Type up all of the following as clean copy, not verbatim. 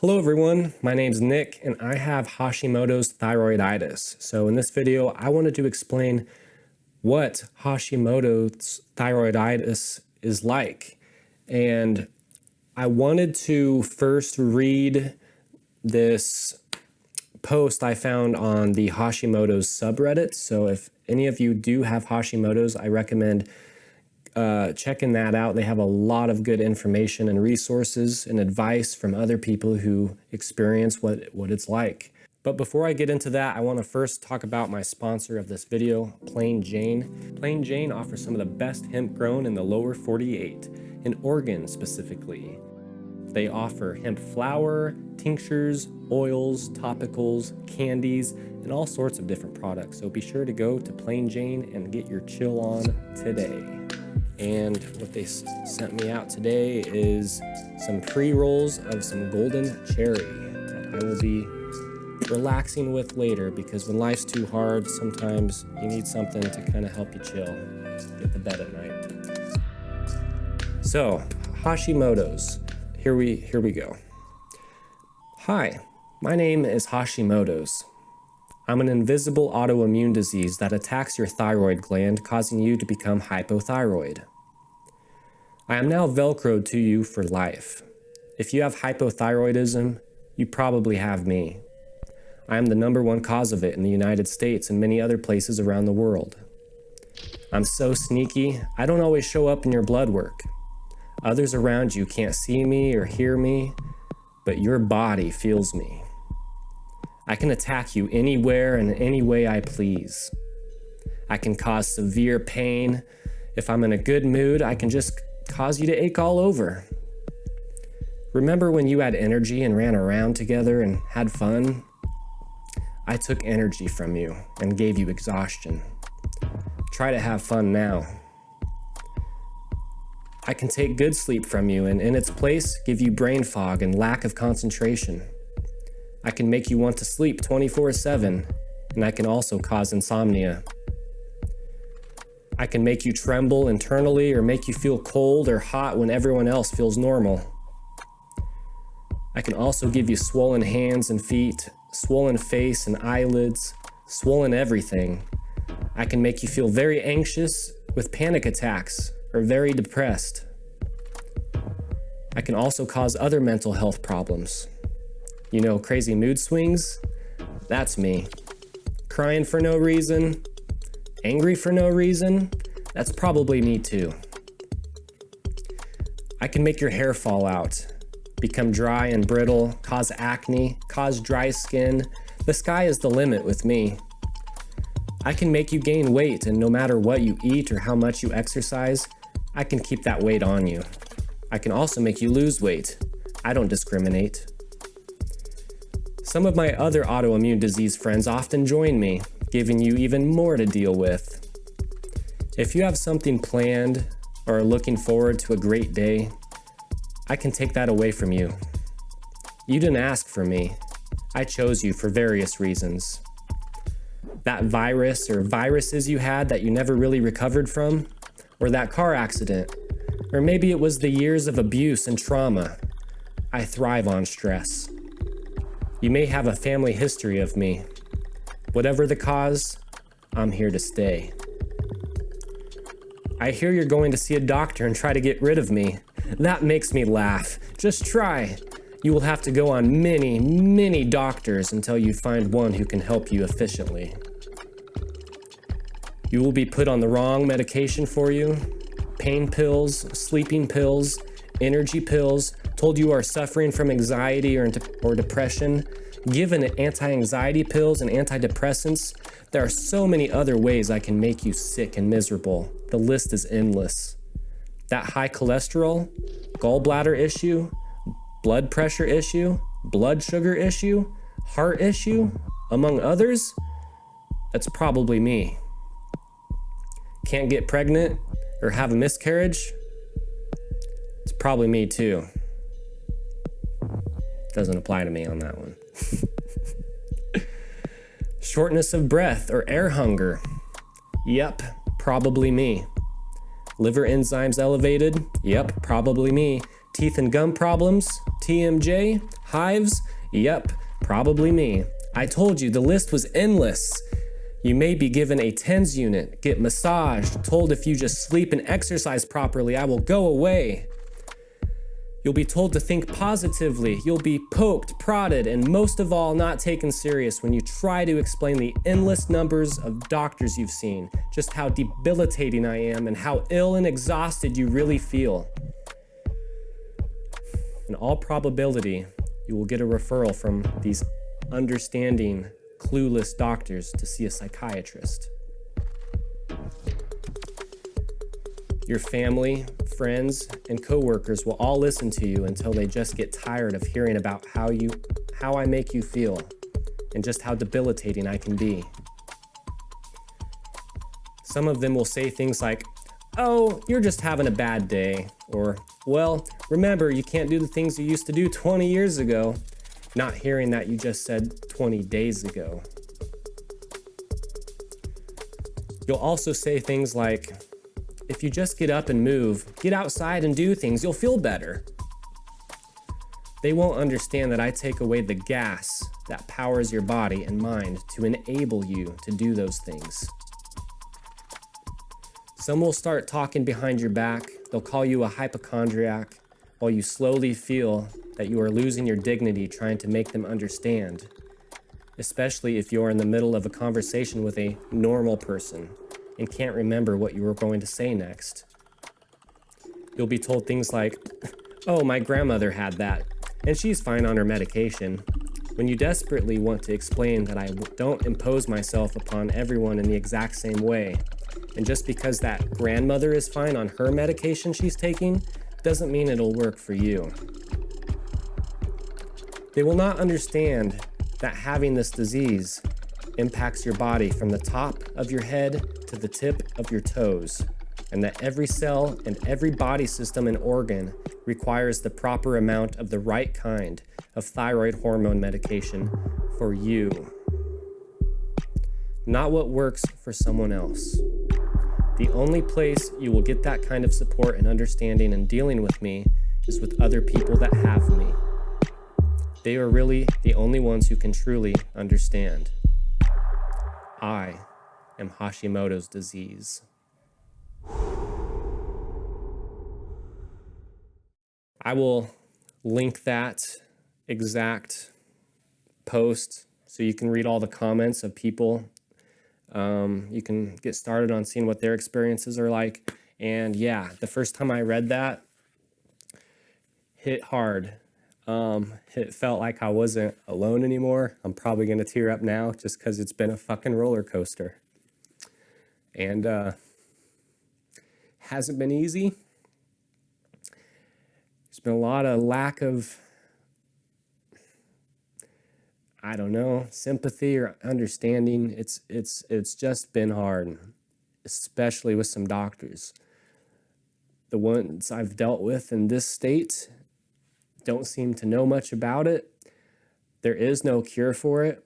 Hello everyone, my name's Nick and I have Hashimoto's thyroiditis. So in this video, I wanted to explain what Hashimoto's thyroiditis is like. And I wanted to first read this post I found on the Hashimoto's subreddit. So if any of you do have Hashimoto's, I recommend checking that out. They have a lot of good information and resources and advice from other people who experience what it's like. But before I get into that, I want to first talk about my sponsor of this video, Plain Jane. Plain Jane offers some of the best hemp grown in the lower 48, in Oregon specifically. They offer hemp flour, tinctures, oils, topicals, candies, and all sorts of different products. So be sure to go to Plain Jane and get your chill on today. And what they sent me out today is some pre-rolls of some golden cherry that I will be relaxing with later, because when life's too hard, sometimes you need something to kind of help you chill, get to bed at night. So, Hashimoto's. Here we go. Hi, my name is Hashimoto's. I'm an invisible autoimmune disease that attacks your thyroid gland, causing you to become hypothyroid. I am now Velcroed to you for life. If you have hypothyroidism, you probably have me. I am the #1 cause of it in the United States and many other places around the world. I'm so sneaky, I don't always show up in your blood work. Others around you can't see me or hear me, but your body feels me. I can attack you anywhere and any way I please. I can cause severe pain. If I'm in a good mood, I can just cause you to ache all over. Remember when you had energy and ran around together and had fun? I took energy from you and gave you exhaustion. Try to have fun now. I can take good sleep from you and in its place give you brain fog and lack of concentration. I can make you want to sleep 24/7, and I can also cause insomnia. I can make you tremble internally or make you feel cold or hot when everyone else feels normal. I can also give you swollen hands and feet, swollen face and eyelids, swollen everything. I can make you feel very anxious with panic attacks or very depressed. I can also cause other mental health problems. You know, crazy mood swings? That's me. Crying for no reason? Angry for no reason? That's probably me too. I can make your hair fall out, become dry and brittle, cause acne, cause dry skin. The sky is the limit with me. I can make you gain weight, and no matter what you eat or how much you exercise, I can keep that weight on you. I can also make you lose weight. I don't discriminate. Some of my other autoimmune disease friends often join me, giving you even more to deal with. If you have something planned or are looking forward to a great day, I can take that away from you. You didn't ask for me. I chose you for various reasons. That virus or viruses you had that you never really recovered from, or that car accident, or maybe it was the years of abuse and trauma. I thrive on stress. You may have a family history of me. Whatever the cause, I'm here to stay. I hear you're going to see a doctor and try to get rid of me. That makes me laugh. Just try. You will have to go on many doctors until you find one who can help you efficiently. You will be put on the wrong medication for you. Pain pills, sleeping pills, energy pills, told you are suffering from anxiety or depression, given anti-anxiety pills and antidepressants. There are so many other ways I can make you sick and miserable. The list is endless. That high cholesterol, gallbladder issue, blood pressure issue, blood sugar issue, heart issue, among others, that's probably me. Can't get pregnant or have a miscarriage? It's probably me too. Doesn't apply to me on that one. Shortness of breath or air hunger? Yep, probably me. Liver enzymes elevated? Yep, probably me. Teeth and gum problems? TMJ? Hives? Yep, probably me. I told you, the list was endless. You may be given a TENS unit, get massaged, told if you just sleep and exercise properly, I will go away. You'll be told to think positively. You'll be poked, prodded, and most of all, not taken serious when you try to explain the endless numbers of doctors you've seen, just how debilitating I am and how ill and exhausted you really feel. In all probability, you will get a referral from these understanding, clueless doctors to see a psychiatrist. Your family, friends, and coworkers will all listen to you until they just get tired of hearing about how I make you feel and just how debilitating I can be. Some of them will say things like, "Oh, you're just having a bad day," or, "Well, remember, you can't do the things you used to do 20 years ago," not hearing that you just said 20 days ago. You'll also say things like, "If you just get up and move, get outside and do things, you'll feel better." They won't understand that I take away the gas that powers your body and mind to enable you to do those things. Some will start talking behind your back. They'll call you a hypochondriac while you slowly feel that you are losing your dignity trying to make them understand, especially if you're in the middle of a conversation with a normal person and can't remember what you were going to say next. You'll be told things like, "Oh, my grandmother had that, and she's fine on her medication," when you desperately want to explain that I don't impose myself upon everyone in the exact same way. And just because that grandmother is fine on her medication she's taking, doesn't mean it'll work for you. They will not understand that having this disease impacts your body from the top of your head to the tip of your toes, and that every cell and every body system and organ requires the proper amount of the right kind of thyroid hormone medication for you, not what works for someone else. The only place you will get that kind of support and understanding and dealing with me is with other people that have me. They are really the only ones who can truly understand. I am Hashimoto's disease. I will link that exact post so you can read all the comments of people. You can get started on seeing what their experiences are like. And yeah, the first time I read that, hit hard. It felt like I wasn't alone anymore. I'm probably going to tear up now just because it's been a fucking roller coaster. And hasn't been easy. There's been a lot of lack of, I don't know, sympathy or understanding. It's just been hard, especially with some doctors. The ones I've dealt with in this state don't seem to know much about it. There is no cure for it.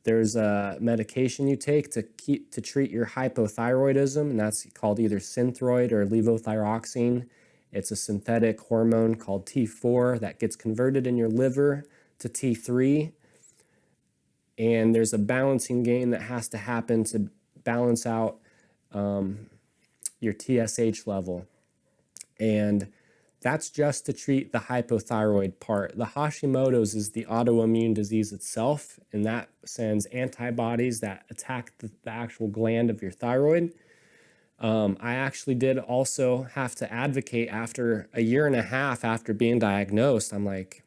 There's a medication you take to treat your hypothyroidism, and that's called either Synthroid or levothyroxine. It's a synthetic hormone called T4 that gets converted in your liver to T3. And there's a balancing game that has to happen to balance out your TSH level. And that's just to treat the hypothyroid part. The Hashimoto's is the autoimmune disease itself, and that sends antibodies that attack the actual gland of your thyroid. I actually did also have to advocate after a year and a half after being diagnosed. I'm like,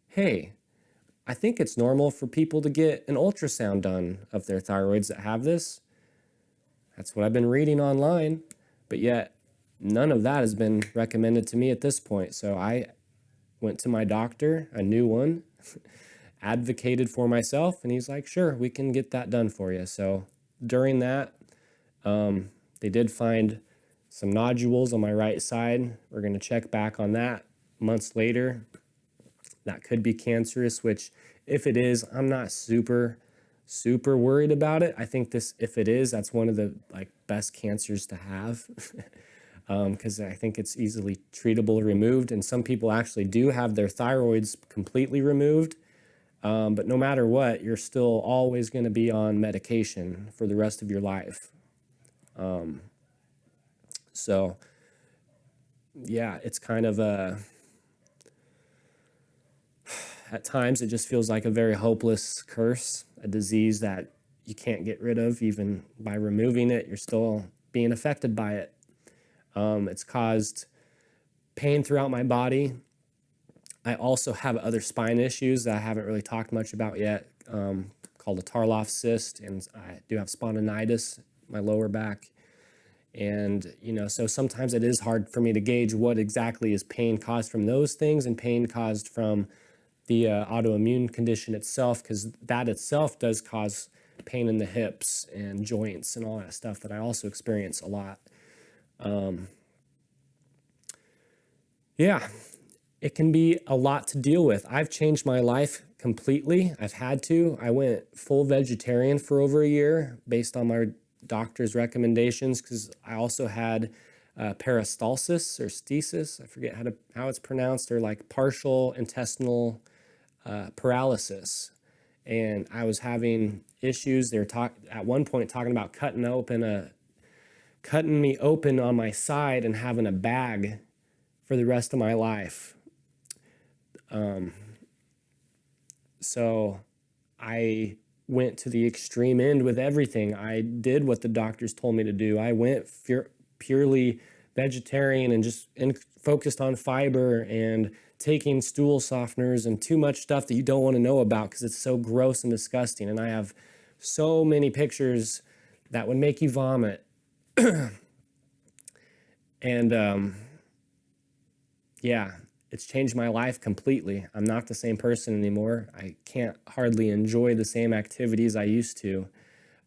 hey, I think it's normal for people to get an ultrasound done of their thyroids that have this. That's what I've been reading online, but yet none of that has been recommended to me at this point. So I went to my doctor, a new one, advocated for myself, and he's like, sure, we can get that done for you. So during that, they did find some nodules on my right side. We're going to check back on that months later. That could be cancerous, which if it is, I'm not super worried about it. I think if it is, that's one of the best cancers to have. because I think it's easily treatable, removed. And some people actually do have their thyroids completely removed. But no matter what, you're still always going to be on medication for the rest of your life. So yeah, it's kind of at times it just feels like a very hopeless curse, a disease that you can't get rid of. Even by removing it, you're still being affected by it. It's caused pain throughout my body. I also have other spine issues that I haven't really talked much about yet, called a Tarloff cyst, and I do have spondylitis, my lower back. And, so sometimes it is hard for me to gauge what exactly is pain caused from those things and pain caused from the autoimmune condition itself, because that itself does cause pain in the hips and joints and all that stuff that I also experience a lot. Yeah, it can be a lot to deal with. I've changed my life completely. I've had to. I went full vegetarian for over a year based on my doctor's recommendations, because I also had peristalsis or stasis. I forget how it's pronounced, or like partial intestinal paralysis. And I was having issues. They were at one point talking about cutting me open on my side and having a bag for the rest of my life. So I went to the extreme end with everything. I did what the doctors told me to do. I went purely vegetarian and just focused on fiber and taking stool softeners and too much stuff that you don't want to know about because it's so gross and disgusting. And I have so many pictures that would make you vomit. And yeah, it's changed my life completely. I'm not the same person anymore. I can't hardly enjoy the same activities I used to,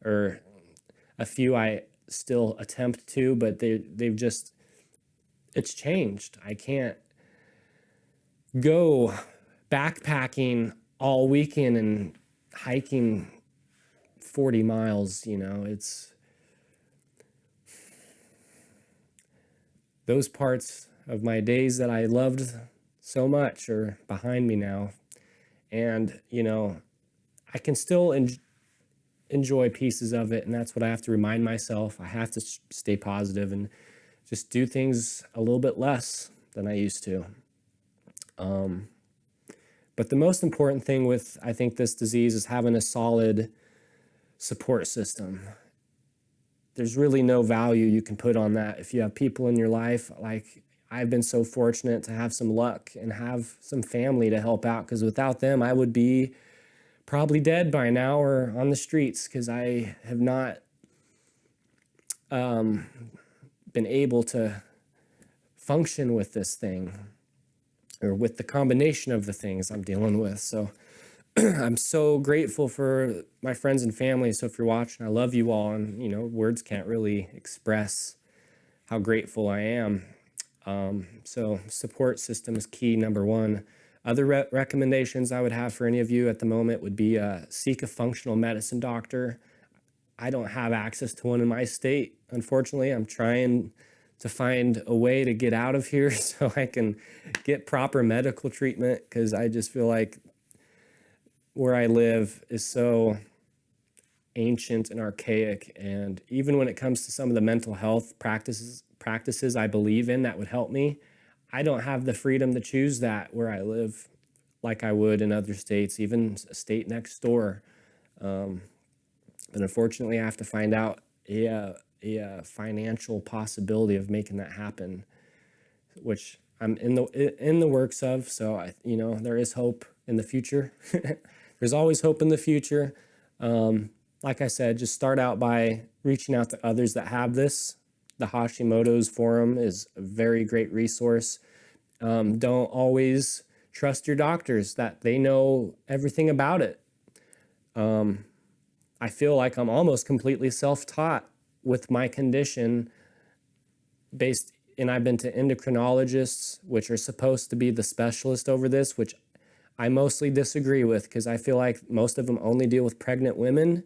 or a few I still attempt to, but it's changed. I can't go backpacking all weekend and hiking 40 miles, it's those parts of my days that I loved so much are behind me now. And, I can still enjoy pieces of it. And that's what I have to remind myself. I have to stay positive and just do things a little bit less than I used to. But the most important thing with, I think, this disease is having a solid support system. There's really no value you can put on that if you have people in your life. Like, I've been so fortunate to have some luck and have some family to help out, because without them, I would be probably dead by now or on the streets, because I have not been able to function with this thing, or with the combination of the things I'm dealing with. So I'm so grateful for my friends and family. So if you're watching, I love you all. And, words can't really express how grateful I am. So support system is key, number one. Other recommendations I would have for any of you at the moment would be seek a functional medicine doctor. I don't have access to one in my state. Unfortunately, I'm trying to find a way to get out of here so I can get proper medical treatment, because I just feel like where I live is so ancient and archaic. And even when it comes to some of the mental health practices I believe in that would help me, I don't have the freedom to choose that where I live like I would in other states, even a state next door. But unfortunately, I have to find out a financial possibility of making that happen, which I'm in the works of. So there is hope in the future. There's always hope in the future. Like I said, just start out by reaching out to others that have this. The Hashimoto's forum is a very great resource. Don't always trust your doctors that they know everything about it. I feel like I'm almost completely self-taught with my condition and I've been to endocrinologists, which are supposed to be the specialist over this, which I mostly disagree with, because I feel like most of them only deal with pregnant women.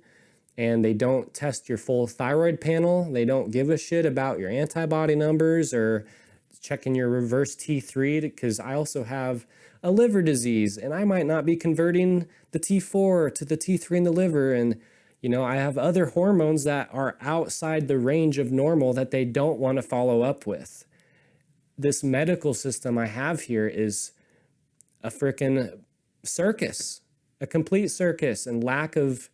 and they don't test your full thyroid panel. They don't give a shit about your antibody numbers or checking your reverse T3, because I also have a liver disease and I might not be converting the T4 to the T3 in the liver. And, you know, I have other hormones that are outside the range of normal that they don't want to follow up with. This medical system I have here is a freaking circus, a complete circus, and lack of,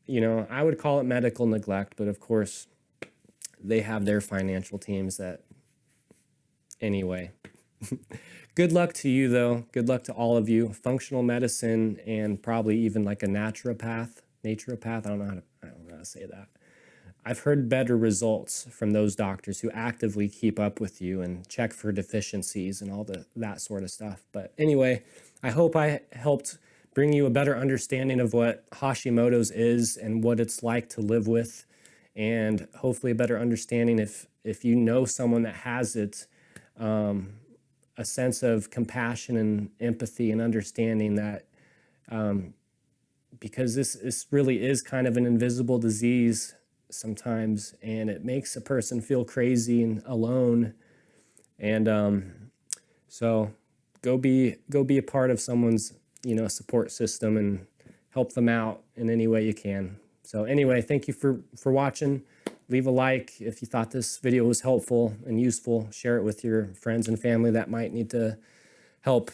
you know, I would call it medical neglect, but of course they have their financial teams that, anyway. Good luck to you though. Good luck to all of you. Functional medicine and probably even like a naturopath. I don't know how to say that. I've heard better results from those doctors who actively keep up with you and check for deficiencies and all that sort of stuff. But anyway, I hope I helped bring you a better understanding of what Hashimoto's is and what it's like to live with, and hopefully a better understanding if you know someone that has it, a sense of compassion and empathy and understanding that, because this really is kind of an invisible disease sometimes, and it makes a person feel crazy and alone. And so go be a part of someone's, you know, support system and help them out in any way you can. So anyway, thank you for watching. Leave a like if you thought this video was helpful and useful. Share it with your friends and family that might need to help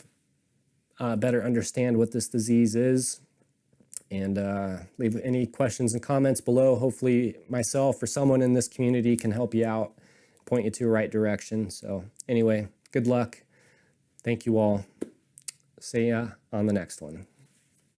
better understand what this disease is. And leave any questions and comments below. Hopefully myself or someone in this community can help you out, point you to the right direction. So anyway, good luck. Thank you all. See ya on the next one.